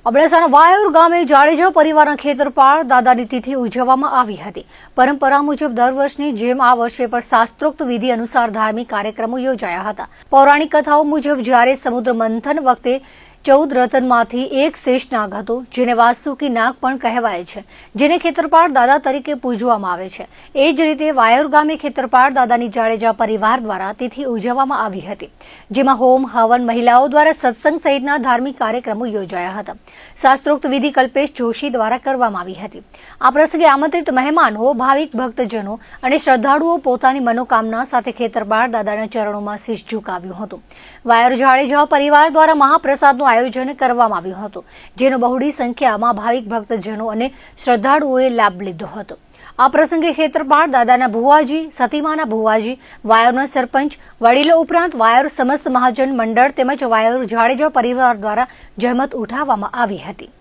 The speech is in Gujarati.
અબડાસાના વાયોર ગામે જાડેજા પરિવારના ખેતરપાળ દાદાની તિથિ ઉજવવામાં આવી હતી। પરંપરા મુજબ દર વર્ષની જેમ આ વર્ષે પણ શાસ્ત્રોક્ત વિધિ અનુસાર ધાર્મિક કાર્યક્રમો યોજાયા હતા। પૌરાણિક કથાઓ મુજબ જ્યારે સમુદ્ર મંથન વખતે 14 રતનમાંથી એક શેષ નાગ હતો, જેને વાસુકી નાગ પણ કહેવાય છે, જેને ખેતરપાળ દાદા તરીકે પૂજવામાં આવે છે। એ જ રીતે વાયોર ગામે ખેતરપાળ દાદાની જાડેજા પરિવાર દ્વારા તિથિ ઉજવવામાં આવી હતી, જેમાં હોમ હવન, મહિલાઓ દ્વારા સત્સંગ સહિતના ધાર્મિક કાર્યક્રમો યોજાયા હતા। શાસ્ત્રોક્ત વિધિ કલ્પેશ જોશી દ્વારા કરવામાં આવી હતી। આ પ્રસંગે આમંત્રિત મહેમાનો, ભાવિક ભક્તજનો અને શ્રદ્ધાળુઓ પોતાની મનોકામના સાથે ખેતરપાળ દાદાના ચરણોમાં શીશ ઝુકાવ્યું હતું। વાયોર જાડેજા પરિવાર દ્વારા મહાપ્રસાદનું આયોજન કરવામાં આવ્યું હતું, જેનો બહોળી સંખ્યામાં ભાવિક ભક્તજનો અને શ્રદ્ધાળુઓએ લાભ લીધો હતો। આ પ્રસંગે ખેતરપાળ દાદાના ભુવાજી, સતીમાના ભુવાજી, વાયોરના સરપંચ, વડીલો ઉપરાંત વાયોર સમસ્ત મહાજન મંડળ તેમજ વાયોર જાડેજા પરિવાર દ્વારા જહેમત ઉઠાવવામાં આવી હતી।